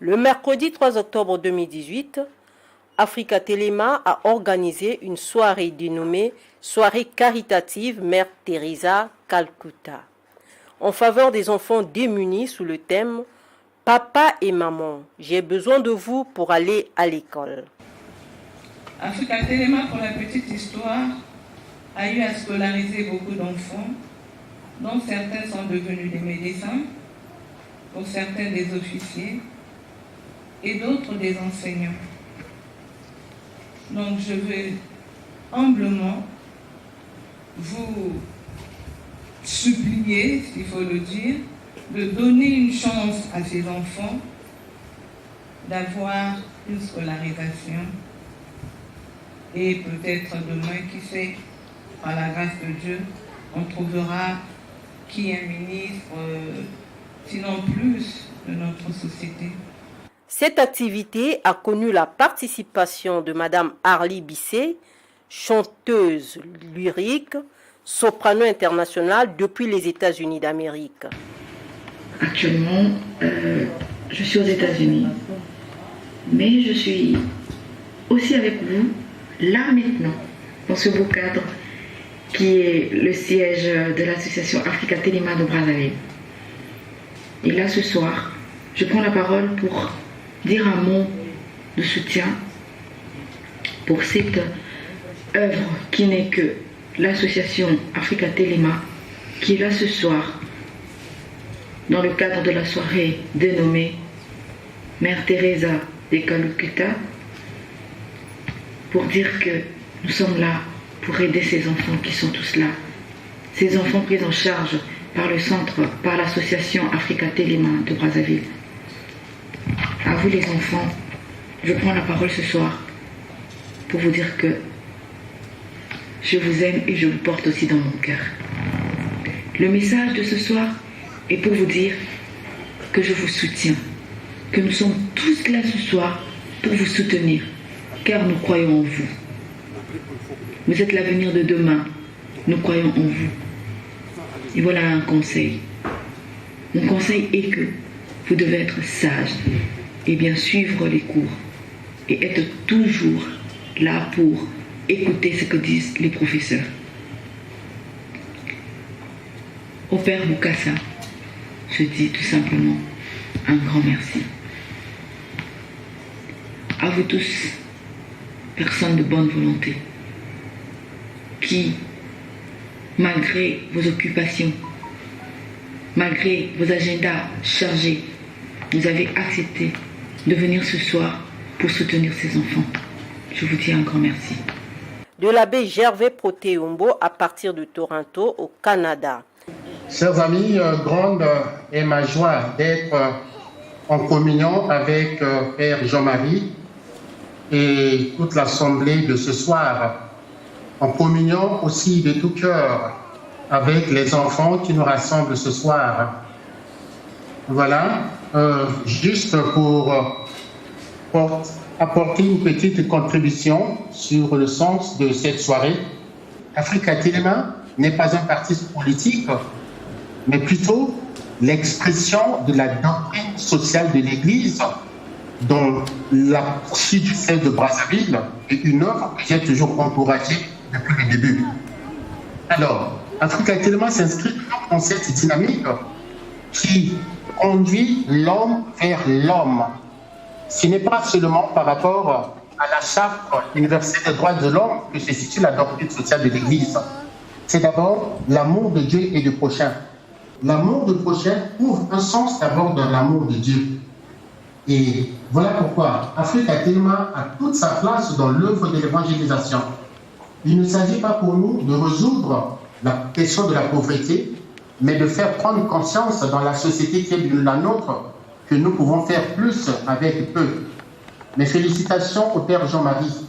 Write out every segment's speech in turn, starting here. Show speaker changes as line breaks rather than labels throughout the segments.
Le mercredi 3 octobre 2018, Africa Telema a organisé une soirée dénommée Soirée caritative Mère Teresa Calcutta, en faveur des enfants démunis sous le thème « Papa et maman, j'ai besoin de vous pour aller à l'école ».
Africa Telema, pour la petite histoire, a eu à scolariser beaucoup d'enfants, dont certains sont devenus des médecins, pour certains des officiers, et d'autres des enseignants. Donc je veux humblement vous supplier, s'il faut le dire, de donner une chance à ces enfants d'avoir une scolarisation et peut-être demain, qui sait, par la grâce de Dieu, on trouvera qui est ministre, sinon plus, de notre société.
Cette activité a connu la participation de Madame Arlie Bisset, chanteuse lyrique, soprano internationale depuis les États-Unis d'Amérique.
Actuellement, je suis aux États-Unis, mais je suis aussi avec vous, là maintenant, dans ce beau cadre qui est le siège de l'association Africa Telema de Brazzaville. Et là, ce soir, je prends la parole pour dire un mot de soutien pour cette œuvre qui n'est que l'association Africa Telema, qui est là ce soir dans le cadre de la soirée dénommée Mère Teresa de Calcutta, pour dire que nous sommes là pour aider ces enfants qui sont tous là, ces enfants pris en charge par le centre, par l'association Africa Telema de Brazzaville. À vous les enfants, je prends la parole ce soir pour vous dire que je vous aime et je vous porte aussi dans mon cœur. Le message de ce soir est pour vous dire que je vous soutiens, que nous sommes tous là ce soir pour vous soutenir, car nous croyons en vous. Vous êtes l'avenir de demain, nous croyons en vous. Et voilà un conseil. Mon conseil est que vous devez être sage et bien suivre les cours et être toujours là pour écouter ce que disent les professeurs. Au Père Bukassa, je dis tout simplement un grand merci. À vous tous, personnes de bonne volonté, qui, malgré vos occupations, malgré vos agendas chargés, vous avez accepté de venir ce soir pour soutenir ces enfants. Je vous dis un grand merci.
De l'abbé Gervais Protéumbo à partir de Toronto, au Canada.
Chers amis, grande est ma joie d'être en communion avec Père Jean-Marie et toute l'assemblée de ce soir, en communion aussi de tout cœur avec les enfants qui nous rassemblent ce soir. Voilà, juste pour apporter une petite contribution sur le sens de cette soirée. Africa Telema n'est pas un parti politique, mais plutôt l'expression de la doctrine sociale de l'Église, dont la poursuite du fait de Brazzaville est une œuvre que j'ai toujours encouragée depuis le début. Alors, Africa Telema s'inscrit dans cette dynamique qui conduit l'homme vers l'homme. Ce n'est pas seulement par rapport à la Charte universelle des droits de l'homme que se situe la doctrine sociale de l'Église. C'est d'abord l'amour de Dieu et du prochain. L'amour du prochain ouvre un sens d'abord dans l'amour de Dieu. Et voilà pourquoi Africa Telema a toute sa place dans l'œuvre de l'évangélisation. Il ne s'agit pas pour nous de résoudre la question de la pauvreté, mais de faire prendre conscience dans la société qui est la nôtre que nous pouvons faire plus avec peu. Mes félicitations au Père Jean-Marie.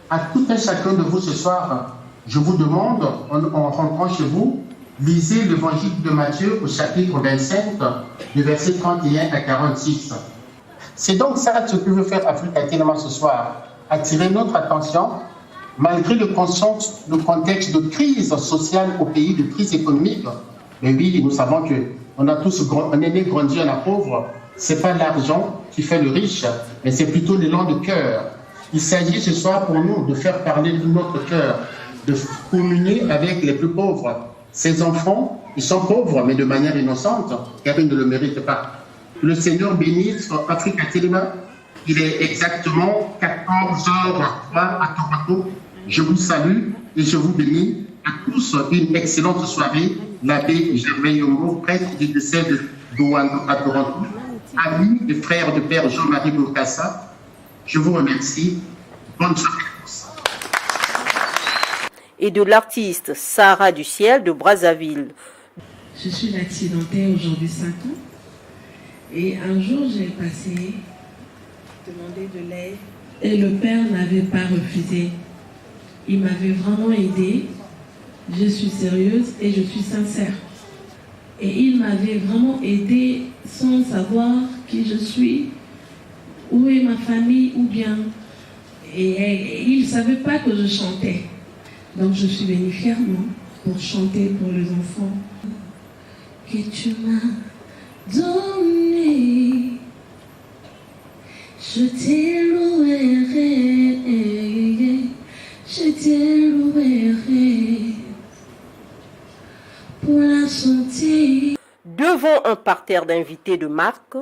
À tout un chacun de vous ce soir, je vous demande, en rentrant chez vous, lisez l'évangile de Matthieu au chapitre 25, du verset 31 à 46. C'est donc ça ce que veut faire Africa Telema ce soir, attirer notre attention, malgré le contexte de crise sociale au pays, de crise économique. Mais oui, nous savons qu'on a tous, on est né grandi à la pauvre. Ce n'est pas l'argent qui qui fait le riche, mais c'est plutôt l'élan de cœur. Il s'agit ce soir pour nous de faire parler de notre cœur, de communier avec les plus pauvres. Ces enfants, ils sont pauvres, mais de manière innocente, car ils ne le méritent pas. Le Seigneur bénisse Africa Telema. Il est exactement 14h03 à Toronto. Je vous salue et je vous bénis à tous une excellente soirée. L'abbé Gervais Yongo, prêtre du décès de Douane à Toronto, ami et frère de père Jean-Marie Bokassa. Je vous remercie. Bonne soirée à tous.
Et de l'artiste Sarah du Ciel de Brazzaville.
Je suis accidentée aujourd'hui 5 ans. Et un jour, j'ai passé, demandé de l'aide. Et le père n'avait pas refusé. Il m'avait vraiment aidée. Je suis sérieuse et je suis sincère. Et il m'avait vraiment aidée sans savoir qui je suis, où est ma famille, ou bien. Et il ne savait pas que je chantais. Donc je suis venue fièrement pour chanter pour les enfants. Que tu m'as donné, je t'ai loué, je t'ai loué pour la santé.
Devant un parterre d'invités de marque,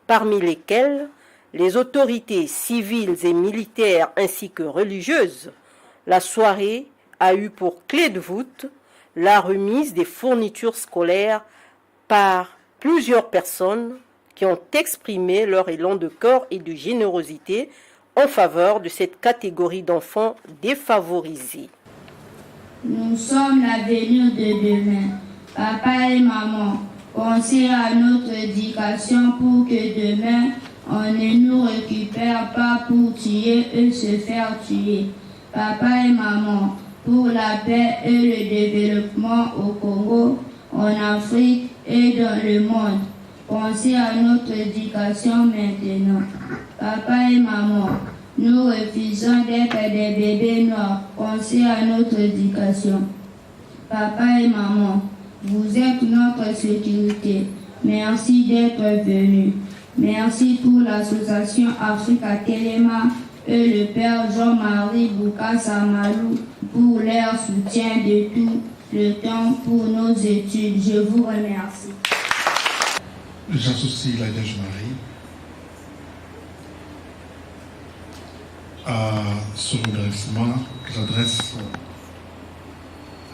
parmi lesquels les autorités civiles et militaires ainsi que religieuses, la soirée a eu pour clé de voûte la remise des fournitures scolaires par plusieurs personnes qui ont exprimé leur élan de cœur et de générosité en faveur de cette catégorie d'enfants défavorisés.
Nous sommes l'avenir de demain. Papa et maman, pensez à notre éducation pour que demain, on ne nous récupère pas pour tuer et se faire tuer. Papa et maman, pour la paix et le développement au Congo, en Afrique et dans le monde. Pensez à notre éducation maintenant. Papa et maman, nous refusons d'être des bébés noirs. Pensez à notre éducation. Papa et maman, vous êtes notre sécurité. Merci d'être venus. Merci pour l'association Africa Telema et le père Jean-Marie Bokassa Malou pour leur soutien de tout le temps pour nos études. Je vous remercie.
J'associe la Vierge Marie à ce remerciement que j'adresse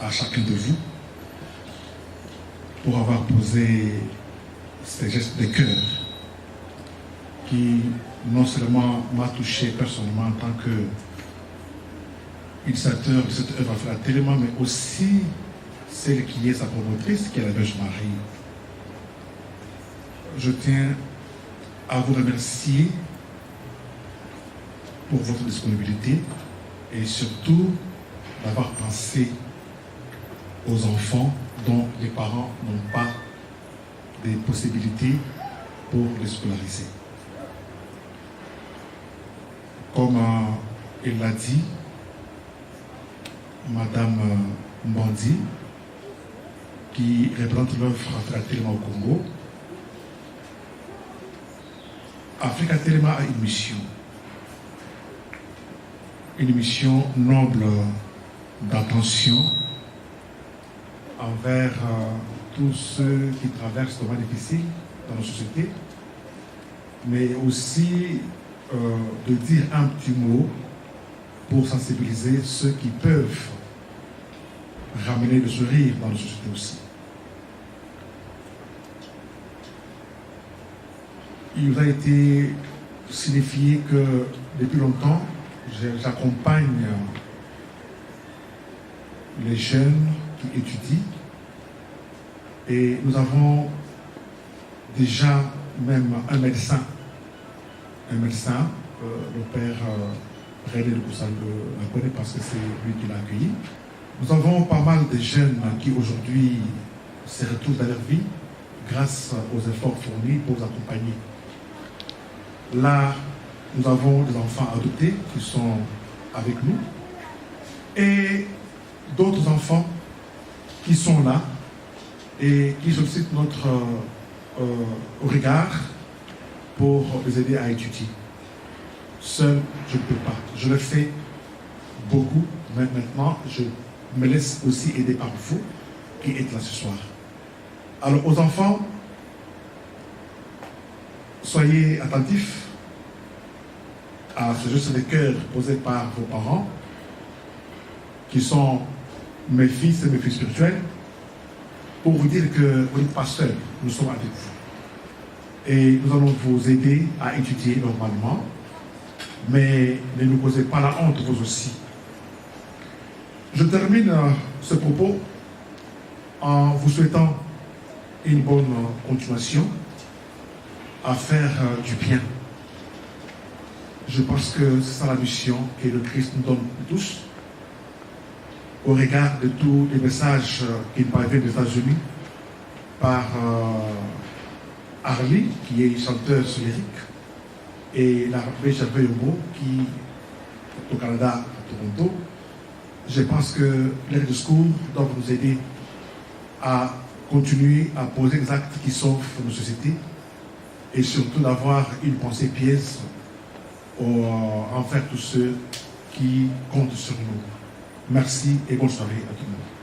à chacun de vous pour avoir posé ces gestes de cœur qui non seulement m'a touché personnellement en tant qu'initiateur de cette œuvre Africa Telema, mais aussi celle qui est sa promotrice, qui est la Vierge Marie. Je tiens à vous remercier pour votre disponibilité et surtout d'avoir pensé aux enfants dont les parents n'ont pas des possibilités pour les scolariser. Comme il l'a dit, Madame Mbandi, qui représente l'œuvre Africa Telema au Congo, Africa Telema a une mission noble d'attention envers tous ceux qui traversent des moments difficiles dans nos sociétés, mais aussi de dire un petit mot pour sensibiliser ceux qui peuvent ramener le sourire dans nos sociétés aussi. Il vous a été signifié que depuis longtemps, j'accompagne les jeunes qui étudient et nous avons déjà même un médecin, le père René de Koussal la connaît parce que c'est lui qui l'a accueilli. Nous avons pas mal de jeunes qui aujourd'hui se retrouvent dans leur vie grâce aux efforts fournis pour vous accompagner. Là, nous avons des enfants adoptés qui sont avec nous et d'autres enfants qui sont là et qui sollicitent notre regard pour les aider à étudier. Seul, je ne peux pas. Je le fais beaucoup, mais maintenant, je me laisse aussi aider par vous qui êtes là ce soir. Alors, aux enfants, soyez attentifs à ce geste de cœur posé par vos parents, qui sont mes fils et mes filles spirituels, pour vous dire que vous n'êtes pas seuls, nous sommes avec vous. Et nous allons vous aider à étudier normalement, mais ne nous causez pas la honte, vous aussi. Je termine ce propos en vous souhaitant une bonne continuation à faire du bien. Je pense que c'est ça la mission que le Christ nous donne tous, au regard de tous les messages qui nous parviennent des États-Unis par Harley, qui est chanteuse lyrique, et l'abbé Gervais Yombo, qui est au Canada, à Toronto. Je pense que les discours doivent nous aider à continuer à poser des actes qui sauvent nos sociétés et surtout d'avoir une pensée pièce envers tous ceux qui comptent sur nous. Merci et bonne soirée à tout le monde.